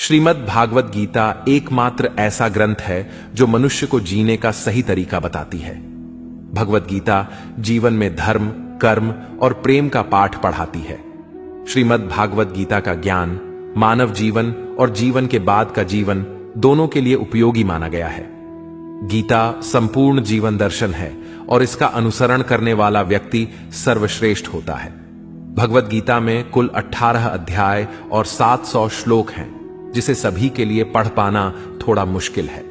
श्रीमद् भागवत गीता एकमात्र ऐसा ग्रंथ है जो मनुष्य को जीने का सही तरीका बताती है। भगवत गीता जीवन में धर्म, कर्म और प्रेम का पाठ पढ़ाती है। श्रीमद् भागवत गीता का ज्ञान मानव जीवन और जीवन के बाद का जीवन दोनों के लिए उपयोगी माना गया है। गीता संपूर्ण जीवन दर्शन है और इसका अनुसरण करने वाला व्यक्ति सर्वश्रेष्ठ होता है। भगवत गीता में कुल 18 अध्याय और 700 श्लोक हैं, जिसे सभी के लिए पढ़ पाना थोड़ा मुश्किल है।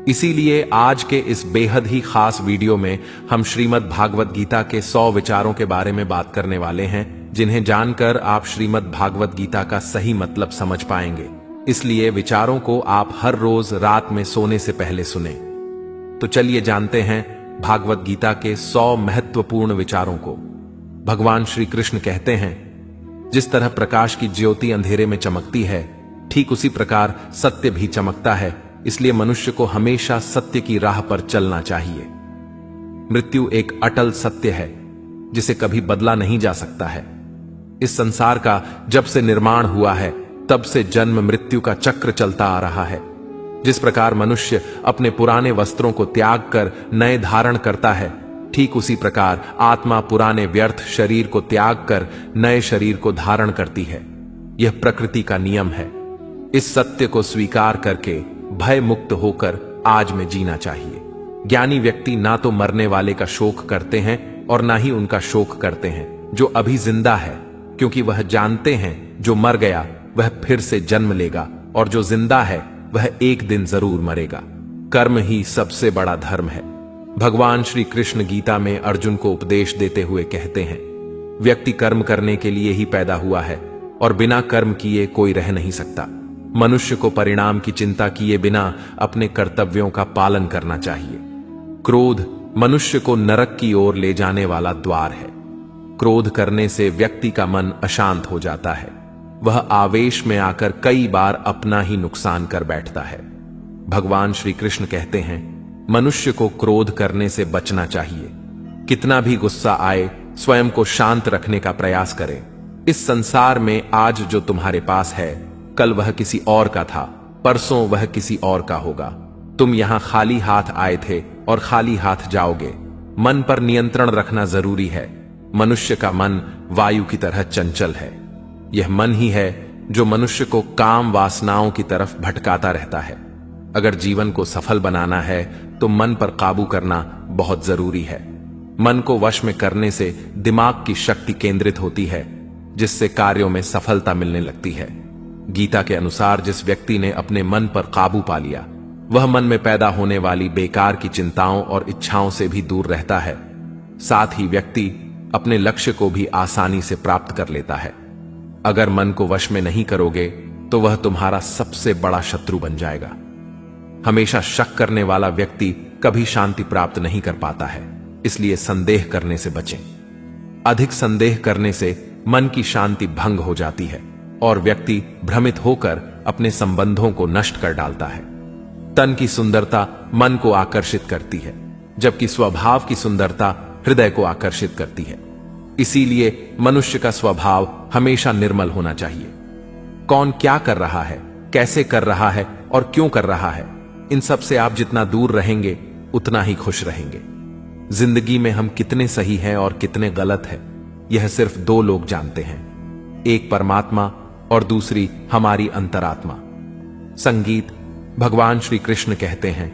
इसीलिए आज के इस बेहद ही खास वीडियो में हम श्रीमद् भागवत गीता के 100 विचारों के बारे में बात करने वाले हैं, जिन्हें जानकर आप श्रीमद् भागवत गीता का सही मतलब समझ पाएंगे। इसलिए विचारों को आप हर रोज रात में सोने से पहले सुने। तो चलिए जानते हैं भागवत गीता के 100 महत्वपूर्ण विचारों को। भगवान श्री कृष्ण कहते हैं, जिस तरह प्रकाश की ज्योति अंधेरे में चमकती है, ठीक उसी प्रकार सत्य भी चमकता है। इसलिए मनुष्य को हमेशा सत्य की राह पर चलना चाहिए। मृत्यु एक अटल सत्य है जिसे कभी बदला नहीं जा सकता है। इस संसार का जब से निर्माण हुआ है तब से जन्म मृत्यु का चक्र चलता आ रहा है। जिस प्रकार मनुष्य अपने पुराने वस्त्रों को त्याग कर नए धारण करता है, ठीक उसी प्रकार आत्मा पुराने व्यर्थ शरीर को त्याग कर नए शरीर को धारण करती है। यह प्रकृति का नियम है। इस सत्य को स्वीकार करके भय मुक्त होकर आज में जीना चाहिए। ज्ञानी व्यक्ति ना तो मरने वाले का शोक करते हैं और ना ही उनका शोक करते हैं जो अभी जिंदा है, क्योंकि वह जानते हैं जो मर गया वह फिर से जन्म लेगा और जो जिंदा है वह एक दिन जरूर मरेगा। कर्म ही सबसे बड़ा धर्म है। भगवान श्री कृष्ण गीता में अर्जुन को उपदेश देते हुए कहते हैं, व्यक्ति कर्म करने के लिए ही पैदा हुआ है और बिना कर्म किए कोई रह नहीं सकता। मनुष्य को परिणाम की चिंता किए बिना अपने कर्तव्यों का पालन करना चाहिए। क्रोध मनुष्य को नरक की ओर ले जाने वाला द्वार है। क्रोध करने से व्यक्ति का मन अशांत हो जाता है। वह आवेश में आकर कई बार अपना ही नुकसान कर बैठता है। भगवान श्री कृष्ण कहते हैं, मनुष्य को क्रोध करने से बचना चाहिए। कितना भी गुस्सा आए, स्वयं को शांत रखने का प्रयास करें। इस संसार में आज जो तुम्हारे पास है, कल वह किसी और का था, परसों वह किसी और का होगा। तुम यहां खाली हाथ आए थे और खाली हाथ जाओगे। मन पर नियंत्रण रखना जरूरी है। मनुष्य का मन वायु की तरह चंचल है। यह मन ही है जो मनुष्य को काम वासनाओं की तरफ भटकाता रहता है। अगर जीवन को सफल बनाना है तो मन पर काबू करना बहुत जरूरी है। मन को वश में करने से दिमाग की शक्ति केंद्रित होती है, जिससे कार्यों में सफलता मिलने लगती है। गीता के अनुसार जिस व्यक्ति ने अपने मन पर काबू पा लिया, वह मन में पैदा होने वाली बेकार की चिंताओं और इच्छाओं से भी दूर रहता है। साथ ही व्यक्ति अपने लक्ष्य को भी आसानी से प्राप्त कर लेता है। अगर मन को वश में नहीं करोगे तो वह तुम्हारा सबसे बड़ा शत्रु बन जाएगा। हमेशा शक करने वाला व्यक्ति कभी शांति प्राप्त नहीं कर पाता है। इसलिए संदेह करने से बचें। अधिक संदेह करने से मन की शांति भंग हो जाती है और व्यक्ति भ्रमित होकर अपने संबंधों को नष्ट कर डालता है। तन की सुंदरता मन को आकर्षित करती है, जबकि स्वभाव की सुंदरता हृदय को आकर्षित करती है। इसीलिए मनुष्य का स्वभाव हमेशा निर्मल होना चाहिए। कौन क्या कर रहा है, कैसे कर रहा है और क्यों कर रहा है, इन सब से आप जितना दूर रहेंगे उतना ही खुश रहेंगे। जिंदगी में हम कितने सही हैं और कितने गलत हैं, यह सिर्फ 2 लोग जानते हैं, एक परमात्मा और दूसरी हमारी अंतरात्मा। संगीत भगवान श्री कृष्ण कहते हैं,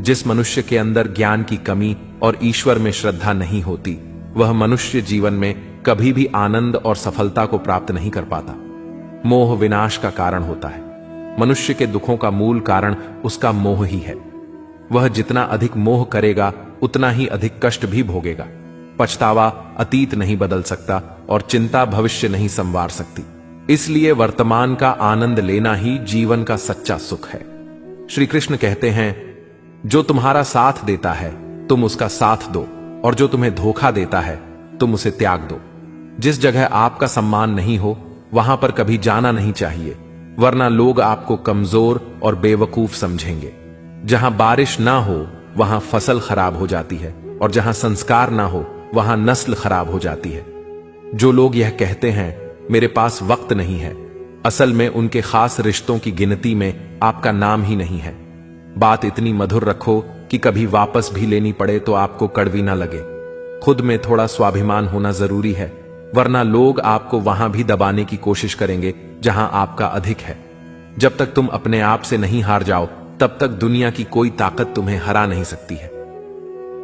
जिस मनुष्य के अंदर ज्ञान की कमी और ईश्वर में श्रद्धा नहीं होती, वह मनुष्य जीवन में कभी भी आनंद और सफलता को प्राप्त नहीं कर पाता। मोह विनाश का कारण होता है। मनुष्य के दुखों का मूल कारण उसका मोह ही है। वह जितना अधिक मोह करेगा उतना ही अधिक कष्ट भी भोगेगा। पछतावा अतीत नहीं बदल सकता और चिंता भविष्य नहीं संवार सकती। इसलिए वर्तमान का आनंद लेना ही जीवन का सच्चा सुख है। श्री कृष्ण कहते हैं, जो तुम्हारा साथ देता है तुम उसका साथ दो, और जो तुम्हें धोखा देता है तुम उसे त्याग दो। जिस जगह आपका सम्मान नहीं हो वहां पर कभी जाना नहीं चाहिए, वरना लोग आपको कमजोर और बेवकूफ समझेंगे। जहां बारिश ना हो वहां फसल खराब हो जाती है, और जहां संस्कार ना हो वहां नस्ल खराब हो जाती है। जो लोग यह कहते हैं, मेरे पास वक्त नहीं है, असल में उनके खास रिश्तों की गिनती में आपका नाम ही नहीं है। बात इतनी मधुर रखो कि कभी वापस भी लेनी पड़े तो आपको कड़वी ना लगे। खुद में थोड़ा स्वाभिमान होना जरूरी है, वरना लोग आपको वहां भी दबाने की कोशिश करेंगे जहां आपका अधिक है। जब तक तुम अपने आप से नहीं हार जाओ, तब तक दुनिया की कोई ताकत तुम्हें हरा नहीं सकती है।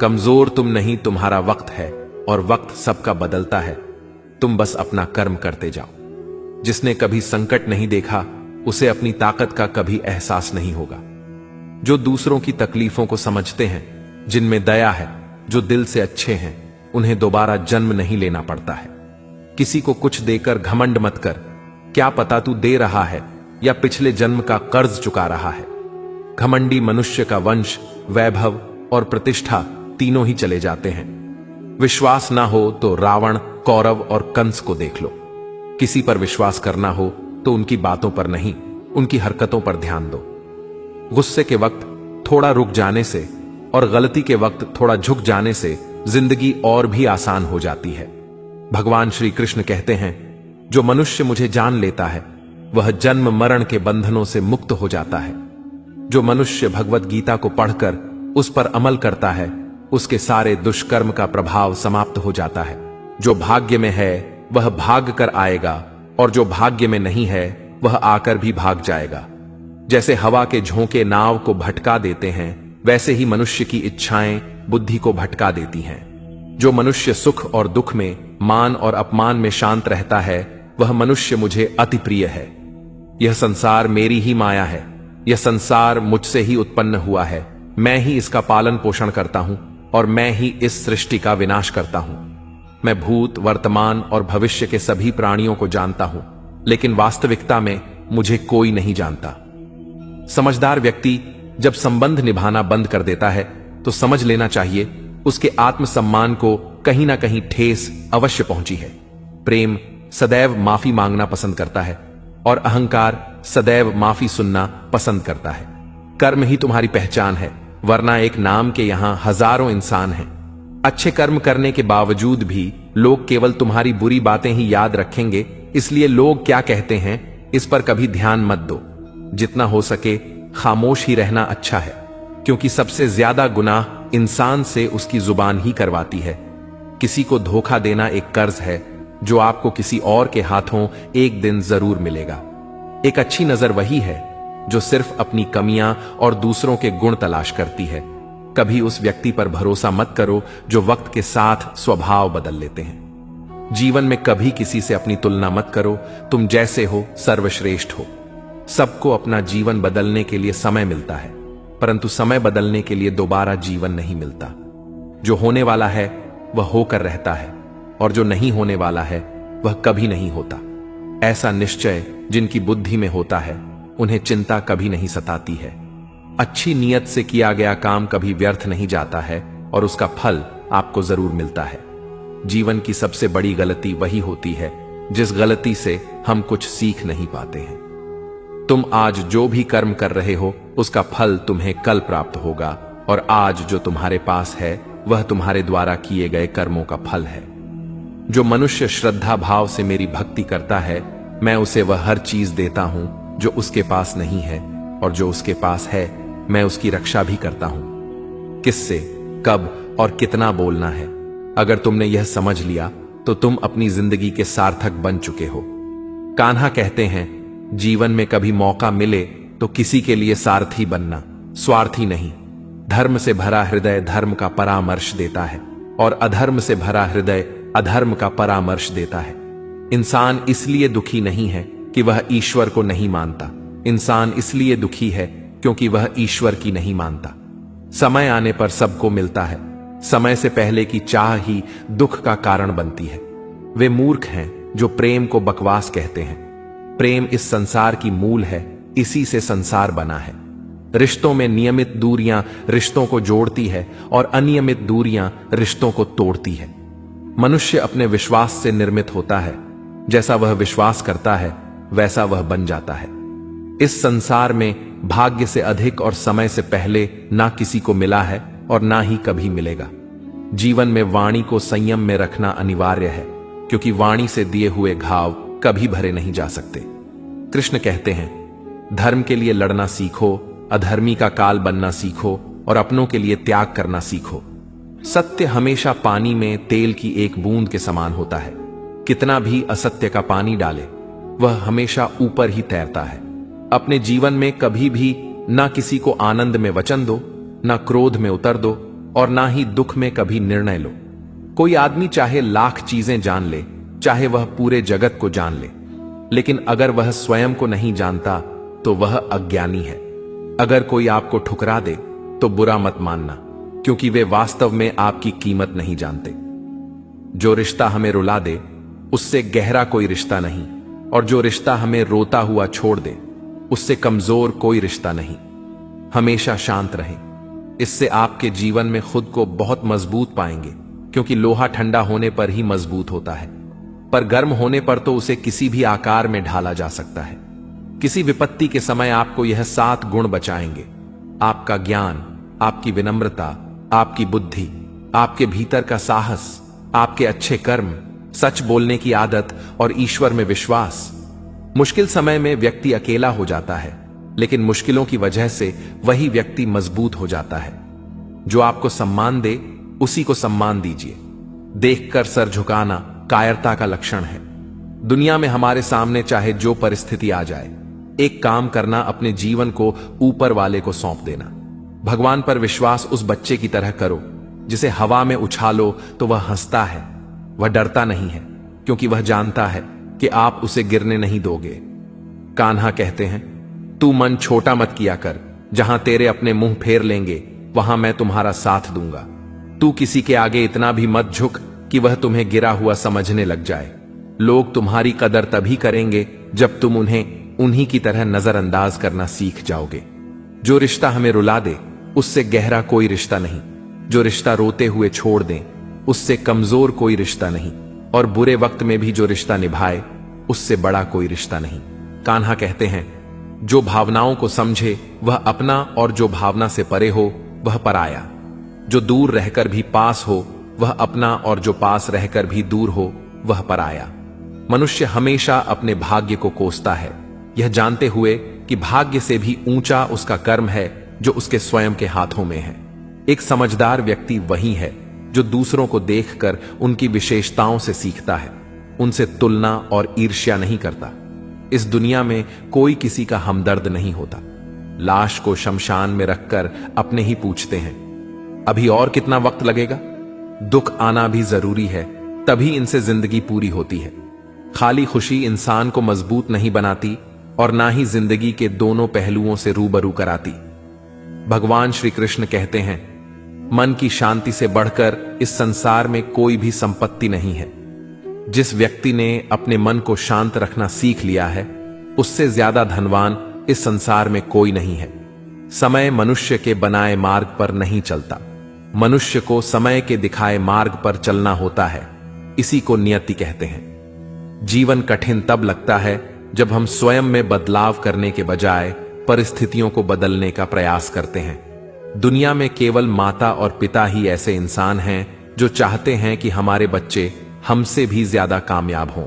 कमजोर तुम नहीं, तुम्हारा वक्त है, और वक्त सबका बदलता है। तुम बस अपना कर्म करते जाओ। जिसने कभी संकट नहीं देखा, उसे अपनी ताकत का कभी एहसास नहीं होगा। जो दूसरों की तकलीफों को समझते हैं, जिनमें दया है, जो दिल से अच्छे हैं, उन्हें दोबारा जन्म नहीं लेना पड़ता है। किसी को कुछ देकर घमंड मत कर। क्या पता तू दे रहा है या पिछले जन्म का कर्ज चुका रहा है। घमंडी मनुष्य का वंश, वैभव और प्रतिष्ठा तीनों ही चले जाते हैं। विश्वास ना हो तो रावण, कौरव और कंस को देख लो। किसी पर विश्वास करना हो तो उनकी बातों पर नहीं, उनकी हरकतों पर ध्यान दो। गुस्से के वक्त थोड़ा रुक जाने से और गलती के वक्त थोड़ा झुक जाने से जिंदगी और भी आसान हो जाती है। भगवान श्री कृष्ण कहते हैं, जो मनुष्य मुझे जान लेता है वह जन्म मरण के बंधनों से मुक्त हो जाता है। जो मनुष्य भगवत गीता को पढ़कर उस पर अमल करता है, उसके सारे दुष्कर्म का प्रभाव समाप्त हो जाता है। जो भाग्य में है वह भाग कर आएगा, और जो भाग्य में नहीं है वह आकर भी भाग जाएगा। जैसे हवा के झोंके नाव को भटका देते हैं, वैसे ही मनुष्य की इच्छाएं बुद्धि को भटका देती हैं। जो मनुष्य सुख और दुख में, मान और अपमान में शांत रहता है, वह मनुष्य मुझे अति प्रिय है। यह संसार मेरी ही माया है। यह संसार मुझसे ही उत्पन्न हुआ है। मैं ही इसका पालन पोषण करता हूं और मैं ही इस सृष्टि का विनाश करता हूं। मैं भूत, वर्तमान और भविष्य के सभी प्राणियों को जानता हूं, लेकिन वास्तविकता में मुझे कोई नहीं जानता। समझदार व्यक्ति जब संबंध निभाना बंद कर देता है तो समझ लेना चाहिए उसके आत्मसम्मान को कहीं ना कहीं ठेस अवश्य पहुंची है। प्रेम सदैव माफी मांगना पसंद करता है और अहंकार सदैव माफी सुनना पसंद करता है। कर्म ही तुम्हारी पहचान है, वरना एक नाम के यहां हजारों इंसान हैं। अच्छे कर्म करने के बावजूद भी लोग केवल तुम्हारी बुरी बातें ही याद रखेंगे, इसलिए लोग क्या कहते हैं इस पर कभी ध्यान मत दो। जितना हो सके खामोश ही रहना अच्छा है, क्योंकि सबसे ज्यादा गुनाह इंसान से उसकी जुबान ही करवाती है। किसी को धोखा देना एक कर्ज है जो आपको किसी और के हाथों एक दिन जरूर मिलेगा। एक अच्छी नजर वही है जो सिर्फ अपनी कमियां और दूसरों के गुण तलाश करती है। कभी उस व्यक्ति पर भरोसा मत करो जो वक्त के साथ स्वभाव बदल लेते हैं। जीवन में कभी किसी से अपनी तुलना मत करो। तुम जैसे हो सर्वश्रेष्ठ हो। सबको अपना जीवन बदलने के लिए समय मिलता है, परंतु समय बदलने के लिए दोबारा जीवन नहीं मिलता। जो होने वाला है वह होकर रहता है, और जो नहीं होने वाला है वह कभी नहीं होता। ऐसा निश्चय जिनकी बुद्धि में होता है, उन्हें चिंता कभी नहीं सताती है। अच्छी नीयत से किया गया काम कभी व्यर्थ नहीं जाता है, और उसका फल आपको जरूर मिलता है। जीवन की सबसे बड़ी गलती वही होती है जिस गलती से हम कुछ सीख नहीं पाते हैं। तुम आज जो भी कर्म कर रहे हो, उसका फल तुम्हें कल प्राप्त होगा, और आज जो तुम्हारे पास है वह तुम्हारे द्वारा किए गए कर्मों का फल है। जो मनुष्य श्रद्धा भाव से मेरी भक्ति करता है, मैं उसे वह हर चीज देता हूं जो उसके पास नहीं है, और जो उसके पास है मैं उसकी रक्षा भी करता हूं। किससे, कब और कितना बोलना है, अगर तुमने यह समझ लिया तो तुम अपनी जिंदगी के सार्थक बन चुके हो। कान्हा कहते हैं, जीवन में कभी मौका मिले तो किसी के लिए सारथी बनना, स्वार्थी नहीं। धर्म से भरा हृदय धर्म का परामर्श देता है, और अधर्म से भरा हृदय अधर्म का परामर्श देता है। इंसान इसलिए दुखी नहीं है कि वह ईश्वर को नहीं मानता। इंसान इसलिए दुखी है क्योंकि वह ईश्वर की नहीं मानता। समय आने पर सबको मिलता है। समय से पहले की चाह ही दुख का कारण बनती है। वे मूर्ख हैं जो प्रेम को बकवास कहते हैं। प्रेम इस संसार की मूल है, इसी से संसार बना है। रिश्तों में नियमित दूरियां रिश्तों को जोड़ती है, और अनियमित दूरियां रिश्तों को तोड़ती है। मनुष्य अपने विश्वास से निर्मित होता है। जैसा वह विश्वास करता है वैसा वह बन जाता है। इस संसार में भाग्य से अधिक और समय से पहले ना किसी को मिला है और ना ही कभी मिलेगा। जीवन में वाणी को संयम में रखना अनिवार्य है, क्योंकि वाणी से दिए हुए घाव कभी भरे नहीं जा सकते। कृष्ण कहते हैं, धर्म के लिए लड़ना सीखो, अधर्मी का काल बनना सीखो और अपनों के लिए त्याग करना सीखो। सत्य हमेशा पानी में तेल की एक बूंद के समान होता है। कितना भी असत्य का पानी डाले, वह हमेशा ऊपर ही तैरता है। अपने जीवन में कभी भी ना किसी को आनंद में वचन दो, ना क्रोध में उतर दो और ना ही दुख में कभी निर्णय लो। कोई आदमी चाहे लाख चीजें जान ले, चाहे वह पूरे जगत को जान ले, लेकिन अगर वह स्वयं को नहीं जानता तो वह अज्ञानी है। अगर कोई आपको ठुकरा दे तो बुरा मत मानना, क्योंकि वे वास्तव में आपकी कीमत नहीं जानते। जो रिश्ता हमें रुला दे उससे गहरा कोई रिश्ता नहीं, और जो रिश्ता हमें रोता हुआ छोड़ दे उससे कमजोर कोई रिश्ता नहीं। हमेशा शांत रहें, इससे आपके जीवन में खुद को बहुत मजबूत पाएंगे, क्योंकि लोहा ठंडा होने पर ही मजबूत होता है, पर गर्म होने पर तो उसे किसी भी आकार में ढाला जा सकता है। किसी विपत्ति के समय आपको यह 7 गुण बचाएंगे: आपका ज्ञान, आपकी विनम्रता, आपकी बुद्धि, आपके भीतर का साहस, आपके अच्छे कर्म, सच बोलने की आदत और ईश्वर में विश्वास। मुश्किल समय में व्यक्ति अकेला हो जाता है, लेकिन मुश्किलों की वजह से वही व्यक्ति मजबूत हो जाता है। जो आपको सम्मान दे उसी को सम्मान दीजिए। देखकर सर झुकाना कायरता का लक्षण है। दुनिया में हमारे सामने चाहे जो परिस्थिति आ जाए, एक काम करना, अपने जीवन को ऊपर वाले को सौंप देना। भगवान पर विश्वास उस बच्चे की तरह करो जिसे हवा में उछालो तो वह हंसता है। वह डरता नहीं है, क्योंकि वह जानता है कि आप उसे गिरने नहीं दोगे। कान्हा कहते हैं, तू मन छोटा मत किया कर, जहां तेरे अपने मुंह फेर लेंगे वहां मैं तुम्हारा साथ दूंगा। तू किसी के आगे इतना भी मत झुक कि वह तुम्हें गिरा हुआ समझने लग जाए। लोग तुम्हारी कदर तभी करेंगे जब तुम उन्हें उन्हीं की तरह नजरअंदाज करना सीख जाओगे। जो रिश्ता हमें रुला दे उससे गहरा कोई रिश्ता नहीं। जो रिश्ता रोते हुए छोड़ दें उससे कमजोर कोई रिश्ता नहीं, और बुरे वक्त में भी जो रिश्ता निभाए उससे बड़ा कोई रिश्ता नहीं। कान्हा कहते हैं, जो भावनाओं को समझे वह अपना, और जो भावना से परे हो वह पराया। जो दूर रहकर भी पास हो वह अपना, और जो पास रहकर भी दूर हो वह पराया। मनुष्य हमेशा अपने भाग्य को कोसता है, यह जानते हुए कि भाग्य से भी ऊंचा उसका कर्म है जो उसके स्वयं के हाथों में है। एक समझदार व्यक्ति वही है जो दूसरों को देखकर उनकी विशेषताओं से सीखता है, उनसे तुलना और ईर्ष्या नहीं करता। इस दुनिया में कोई किसी का हमदर्द नहीं होता। लाश को शमशान में रखकर अपने ही पूछते हैं, अभी और कितना वक्त लगेगा? दुख आना भी जरूरी है, तभी इनसे जिंदगी पूरी होती है। खाली खुशी इंसान को मजबूत नहीं बनाती और ना ही जिंदगी के दोनों पहलुओं से रूबरू कराती। भगवान श्री कृष्ण कहते हैं, मन की शांति से बढ़कर इस संसार में कोई भी संपत्ति नहीं है। जिस व्यक्ति ने अपने मन को शांत रखना सीख लिया है, उससे ज्यादा धनवान इस संसार में कोई नहीं है। समय मनुष्य के बनाए मार्ग पर नहीं चलता, मनुष्य को समय के दिखाए मार्ग पर चलना होता है। इसी को नियति कहते हैं। जीवन कठिन तब लगता है जब हम स्वयं में बदलाव करने के बजाय परिस्थितियों को बदलने का प्रयास करते हैं। दुनिया में केवल माता और पिता ही ऐसे इंसान हैं जो चाहते हैं कि हमारे बच्चे हमसे भी ज्यादा कामयाब हों।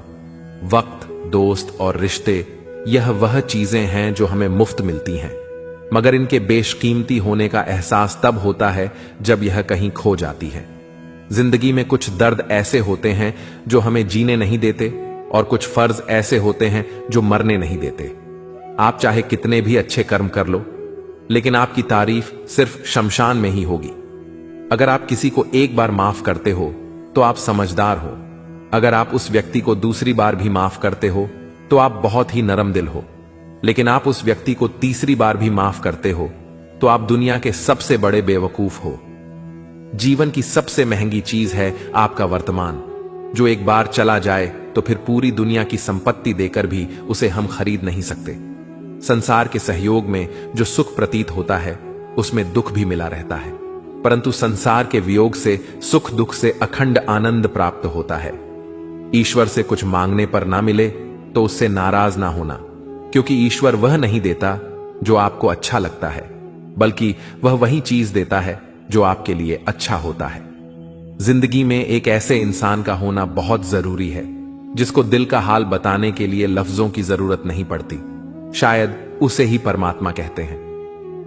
वक्त, दोस्त और रिश्ते, यह वह चीजें हैं जो हमें मुफ्त मिलती हैं, मगर इनके बेशकीमती होने का एहसास तब होता है जब यह कहीं खो जाती है। जिंदगी में कुछ दर्द ऐसे होते हैं जो हमें जीने नहीं देते, और कुछ फर्ज ऐसे होते हैं जो मरने नहीं देते। आप चाहे कितने भी अच्छे कर्म कर लो, लेकिन आपकी तारीफ सिर्फ शमशान में ही होगी। अगर आप किसी को एक बार माफ करते हो तो आप समझदार हो। अगर आप उस व्यक्ति को दूसरी बार भी माफ करते हो तो आप बहुत ही नरम दिल हो। लेकिन आप उस व्यक्ति को तीसरी बार भी माफ करते हो तो आप दुनिया के सबसे बड़े बेवकूफ हो। जीवन की सबसे महंगी चीज है आपका वर्तमान, जो एक बार चला जाए तो फिर पूरी दुनिया की संपत्ति देकर भी उसे हम खरीद नहीं सकते। संसार के सहयोग में जो सुख प्रतीत होता है उसमें दुख भी मिला रहता है, परंतु संसार के वियोग से सुख दुख से अखंड आनंद प्राप्त होता है। ईश्वर से कुछ मांगने पर ना मिले तो उससे नाराज ना होना, क्योंकि ईश्वर वह नहीं देता जो आपको अच्छा लगता है, बल्कि वह वही चीज देता है जो आपके लिए अच्छा होता है। जिंदगी में एक ऐसे इंसान का होना बहुत जरूरी है जिसको दिल का हाल बताने के लिए लफ्जों की जरूरत नहीं पड़ती। शायद उसे ही परमात्मा कहते हैं।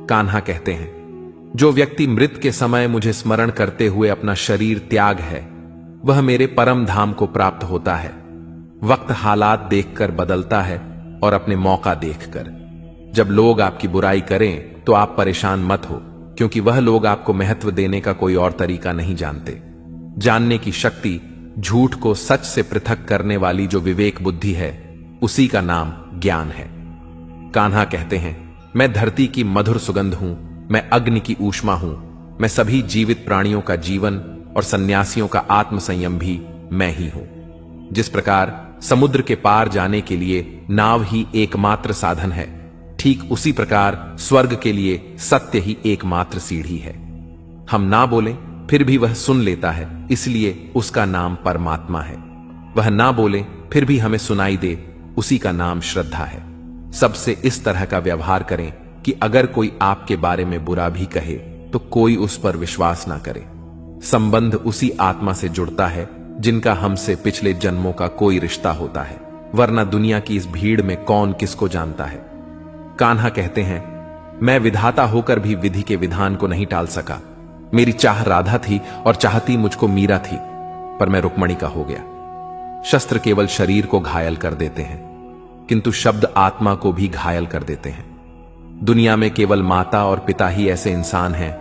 कान्हा कहते हैं, जो व्यक्ति मृत के समय मुझे स्मरण करते हुए अपना शरीर त्याग है, वह मेरे परम धाम को प्राप्त होता है। वक्त हालात देखकर बदलता है और अपने मौका देखकर। जब लोग आपकी बुराई करें तो आप परेशान मत हो, क्योंकि वह लोग आपको महत्व देने का कोई और तरीका नहीं जानते। जानने की शक्ति, झूठ को सच से पृथक करने वाली जो विवेक बुद्धि है, उसी का नाम ज्ञान है। कान्हा कहते हैं, मैं धरती की मधुर सुगंध हूं, मैं अग्नि की ऊष्मा हूं, मैं सभी जीवित प्राणियों का जीवन और सन्यासियों का आत्म संयम भी मैं ही हूं। जिस प्रकार समुद्र के पार जाने के लिए नाव ही एकमात्र साधन है, ठीक उसी प्रकार स्वर्ग के लिए सत्य ही एकमात्र सीढ़ी है। हम ना बोलें फिर भी वह सुन लेता है, इसलिए उसका नाम परमात्मा है। वह ना बोले फिर भी हमें सुनाई दे, उसी का नाम श्रद्धा है। सबसे इस तरह का व्यवहार करें कि अगर कोई आपके बारे में बुरा भी कहे तो कोई उस पर विश्वास ना करे। संबंध उसी आत्मा से जुड़ता है जिनका हमसे पिछले जन्मों का कोई रिश्ता होता है, वरना दुनिया की इस भीड़ में कौन किसको जानता है। कान्हा कहते हैं, मैं विधाता होकर भी विधि के विधान को नहीं टाल सका। मेरी चाह राधा थी और चाहती मुझको मीरा थी, पर मैं रुक्मणी का हो गया। शस्त्र केवल शरीर को घायल कर देते हैं, किंतु शब्द आत्मा को भी घायल कर देते हैं। दुनिया में केवल माता और पिता ही ऐसे इंसान हैं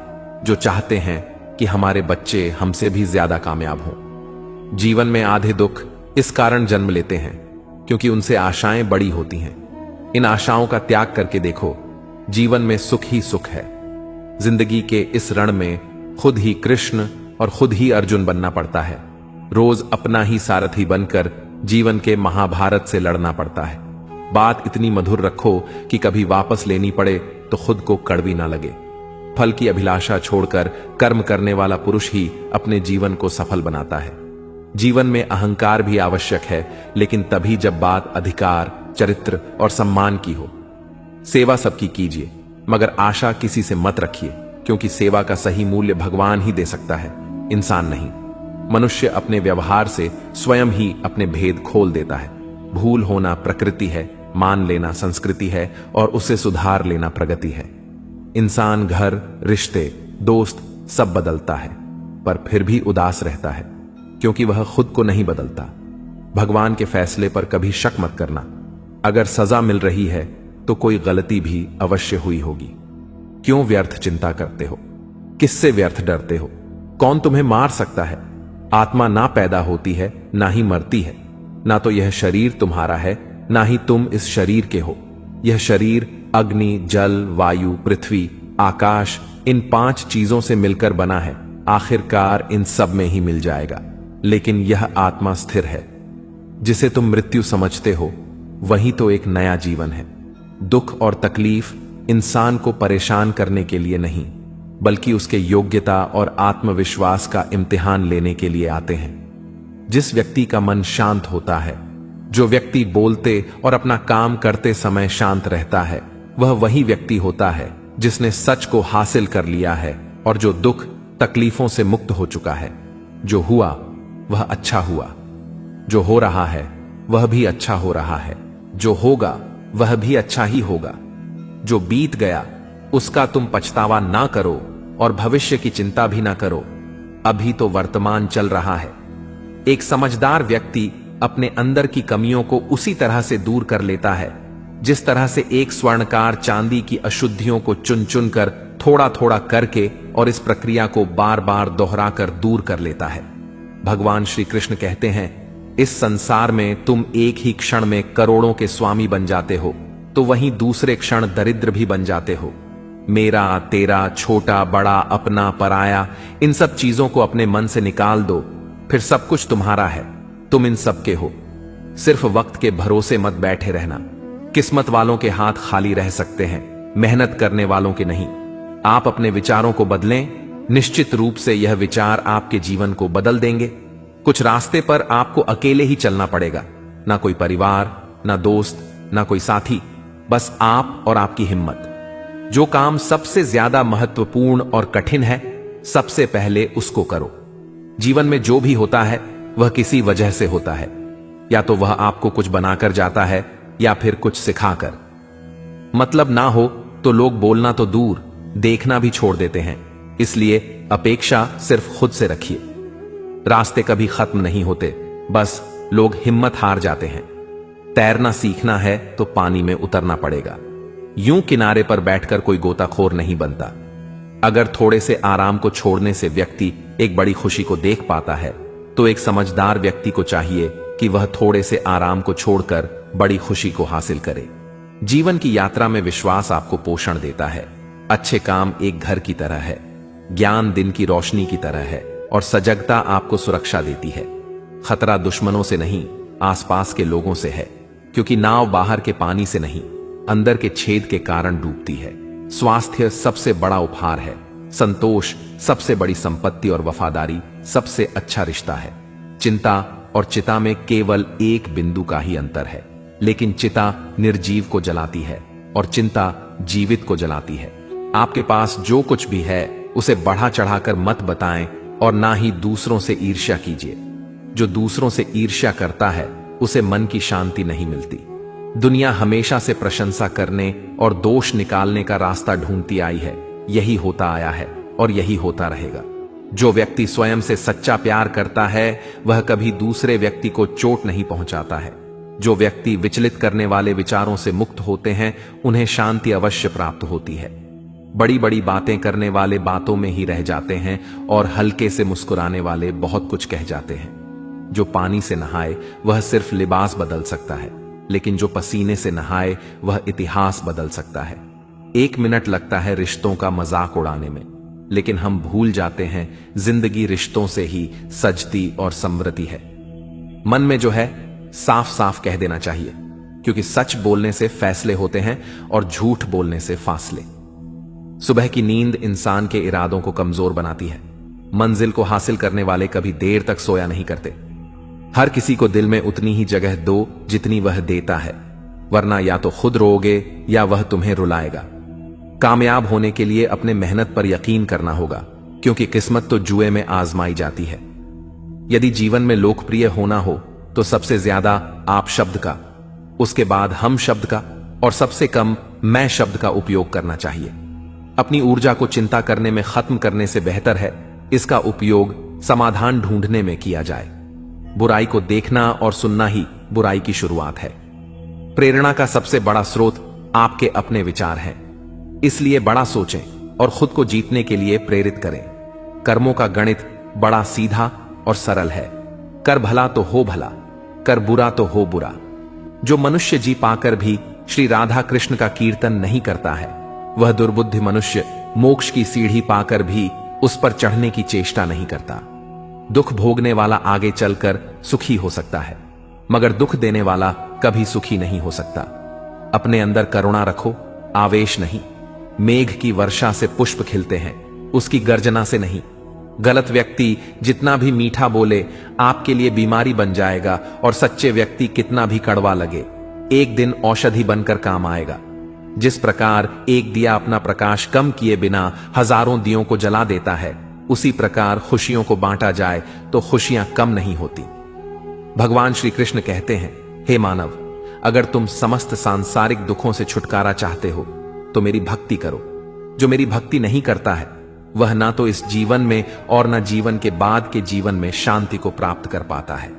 जो चाहते हैं कि हमारे बच्चे हमसे भी ज्यादा कामयाब हों। जीवन में आधे दुख इस कारण जन्म लेते हैं क्योंकि उनसे आशाएं बड़ी होती हैं। इन आशाओं का त्याग करके देखो, जीवन में सुख ही सुख है। जिंदगी के इस रण में खुद ही कृष्ण और खुद ही अर्जुन बनना पड़ता है। रोज अपना ही सारथी बनकर जीवन के महाभारत से लड़ना पड़ता है। बात इतनी मधुर रखो कि कभी वापस लेनी पड़े तो खुद को कड़वी ना लगे। फल की अभिलाषा छोड़कर कर्म करने वाला पुरुष ही अपने जीवन को सफल बनाता है। जीवन में अहंकार भी आवश्यक है, लेकिन तभी जब बात अधिकार, चरित्र और सम्मान की हो। सेवा सबकी कीजिए, मगर आशा किसी से मत रखिए, क्योंकि सेवा का सही मूल्य भगवान ही दे सकता है, इंसान नहीं। मनुष्य अपने व्यवहार से स्वयं ही अपने भेद खोल देता है। भूल होना प्रकृति है, मान लेना संस्कृति है और उसे सुधार लेना प्रगति है। इंसान घर, रिश्ते, दोस्त सब बदलता है, पर फिर भी उदास रहता है, क्योंकि वह खुद को नहीं बदलता। भगवान के फैसले पर कभी शक मत करना। अगर सजा मिल रही है तो कोई गलती भी अवश्य हुई होगी। क्यों व्यर्थ चिंता करते हो? किससे व्यर्थ डरते हो? कौन तुम्हें मार सकता है? आत्मा ना पैदा होती है, ना ही मरती है। ना तो यह शरीर तुम्हारा है, ना ही तुम इस शरीर के हो। यह शरीर अग्नि, जल, वायु, पृथ्वी, आकाश, इन 5 चीजों से मिलकर बना है। आखिरकार इन सब में ही मिल जाएगा, लेकिन यह आत्मा स्थिर है। जिसे तुम मृत्यु समझते हो, वही तो एक नया जीवन है। दुख और तकलीफ इंसान को परेशान करने के लिए नहीं, बल्कि उसके योग्यता और आत्मविश्वास का इम्तिहान लेने के लिए आते हैं। जिस व्यक्ति का मन शांत होता है, जो व्यक्ति बोलते और अपना काम करते समय शांत रहता है, वह वही व्यक्ति होता है जिसने सच को हासिल कर लिया है और जो दुख तकलीफों से मुक्त हो चुका है। जो हुआ वह अच्छा हुआ, जो हो रहा है वह भी अच्छा हो रहा है, जो होगा वह भी अच्छा ही होगा। जो बीत गया उसका तुम पछतावा ना करो और भविष्य की चिंता भी ना करो। अभी तो वर्तमान चल रहा है। एक समझदार व्यक्ति अपने अंदर की कमियों को उसी तरह से दूर कर लेता है जिस तरह से एक स्वर्णकार चांदी की अशुद्धियों को चुन चुन कर थोड़ा थोड़ा करके और इस प्रक्रिया को बार बार दोहराकर दूर कर लेता है। भगवान श्री कृष्ण कहते हैं, इस संसार में तुम एक ही क्षण में करोड़ों के स्वामी बन जाते हो, तो वहीं दूसरे क्षण दरिद्र भी बन जाते हो। मेरा, तेरा, छोटा, बड़ा, अपना, पराया, इन सब चीजों को अपने मन से निकाल दो, फिर सब कुछ तुम्हारा है। तुम इन सब के हो। सिर्फ वक्त के भरोसे मत बैठे रहना। किस्मत वालों के हाथ खाली रह सकते हैं, मेहनत करने वालों के नहीं। आप अपने विचारों को बदलें, निश्चित रूप से यह विचार आपके जीवन को बदल देंगे। कुछ रास्ते पर आपको अकेले ही चलना पड़ेगा, ना कोई परिवार, ना दोस्त, ना कोई साथी, बस आप और आपकी हिम्मत। जो काम सबसे ज्यादा महत्वपूर्ण और कठिन है, सबसे पहले उसको करो। जीवन में जो भी होता है वह किसी वजह से होता है। या तो वह आपको कुछ बनाकर जाता है या फिर कुछ सिखाकर। मतलब ना हो तो लोग बोलना तो दूर, देखना भी छोड़ देते हैं। इसलिए अपेक्षा सिर्फ खुद से रखिए। रास्ते कभी खत्म नहीं होते, बस लोग हिम्मत हार जाते हैं। तैरना सीखना है तो पानी में उतरना पड़ेगा। यूं किनारे पर बैठकर कोई गोताखोर नहीं बनता। अगर थोड़े से आराम को छोड़ने से व्यक्ति एक बड़ी खुशी को देख पाता है, तो एक समझदार व्यक्ति को चाहिए कि वह थोड़े से आराम को छोड़कर बड़ी खुशी को हासिल करे। जीवन की यात्रा में विश्वास आपको पोषण देता है। अच्छे काम एक घर की तरह है, ज्ञान दिन की रोशनी की तरह है और सजगता आपको सुरक्षा देती है। खतरा दुश्मनों से नहीं, आसपास के लोगों से है, क्योंकि नाव बाहर के पानी से नहीं, अंदर के छेद के कारण डूबती है। स्वास्थ्य सबसे बड़ा उपहार है, संतोष सबसे बड़ी संपत्ति और वफादारी सबसे अच्छा रिश्ता है। चिंता और चिता में केवल एक बिंदु का ही अंतर है, लेकिन चिता निर्जीव को जलाती है और चिंता जीवित को जलाती है। आपके पास जो कुछ भी है उसे बढ़ा चढ़ाकर मत बताएं और ना ही दूसरों से ईर्ष्या कीजिए। जो दूसरों से ईर्ष्या करता है उसे मन की शांति नहीं मिलती। दुनिया हमेशा से प्रशंसा करने और दोष निकालने का रास्ता ढूंढती आई है। यही होता आया है और यही होता रहेगा। जो व्यक्ति स्वयं से सच्चा प्यार करता है वह कभी दूसरे व्यक्ति को चोट नहीं पहुंचाता है। जो व्यक्ति विचलित करने वाले विचारों से मुक्त होते हैं उन्हें शांति अवश्य प्राप्त होती है। बड़ी बड़ी बातें करने वाले बातों में ही रह जाते हैं और हल्के से मुस्कुराने वाले बहुत कुछ कह जाते हैं। जो पानी से नहाए वह सिर्फ लिबास बदल सकता है, लेकिन जो पसीने से नहाए वह इतिहास बदल सकता है। 1 मिनट लगता है रिश्तों का मजाक उड़ाने में, लेकिन हम भूल जाते हैं जिंदगी रिश्तों से ही सजती और समृद्धि है। मन में जो है साफ साफ कह देना चाहिए, क्योंकि सच बोलने से फैसले होते हैं और झूठ बोलने से फासले। सुबह की नींद इंसान के इरादों को कमजोर बनाती है। मंजिल को हासिल करने वाले कभी देर तक सोया नहीं करते। हर किसी को दिल में उतनी ही जगह दो जितनी वह देता है, वरना या तो खुद रोओगे या वह तुम्हें रुलाएगा। कामयाब होने के लिए अपने मेहनत पर यकीन करना होगा, क्योंकि किस्मत तो जुए में आजमाई जाती है। यदि जीवन में लोकप्रिय होना हो तो सबसे ज्यादा आप शब्द का, उसके बाद हम शब्द का और सबसे कम मैं शब्द का उपयोग करना चाहिए। अपनी ऊर्जा को चिंता करने में खत्म करने से बेहतर है इसका उपयोग समाधान ढूंढने में किया जाए। बुराई को देखना और सुनना ही बुराई की शुरुआत है। प्रेरणा का सबसे बड़ा स्रोत आपके अपने विचार हैं, इसलिए बड़ा सोचें और खुद को जीतने के लिए प्रेरित करें। कर्मों का गणित बड़ा सीधा और सरल है। कर भला तो हो भला, कर बुरा तो हो बुरा। जो मनुष्य जी पाकर भी श्री राधा कृष्ण का कीर्तन नहीं करता है, वह दुर्बुद्धि मनुष्य मोक्ष की सीढ़ी पाकर भी उस पर चढ़ने की चेष्टा नहीं करता। दुख भोगने वाला आगे चलकर सुखी हो सकता है, मगर दुख देने वाला कभी सुखी नहीं हो सकता। अपने अंदर करुणा रखो, आवेश नहीं। मेघ की वर्षा से पुष्प खिलते हैं, उसकी गर्जना से नहीं। गलत व्यक्ति जितना भी मीठा बोले आपके लिए बीमारी बन जाएगा, और सच्चे व्यक्ति कितना भी कड़वा लगे एक दिन औषधि बनकर काम आएगा। जिस प्रकार एक दिया अपना प्रकाश कम किए बिना हजारों दियों को जला देता है, उसी प्रकार खुशियों को बांटा जाए तो खुशियां कम नहीं होती। भगवान श्री कृष्ण कहते हैं, हे मानव, अगर तुम समस्त सांसारिक दुखों से छुटकारा चाहते हो तो मेरी भक्ति करो। जो मेरी भक्ति नहीं करता है वह ना तो इस जीवन में और ना जीवन के बाद के जीवन में शांति को प्राप्त कर पाता है।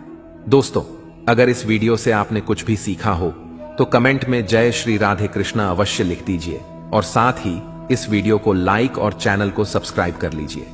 दोस्तों, अगर इस वीडियो से आपने कुछ भी सीखा हो तो कमेंट में जय श्री राधे कृष्णा अवश्य लिख दीजिए, और साथ ही इस वीडियो को लाइक और चैनल को सब्सक्राइब कर लीजिए।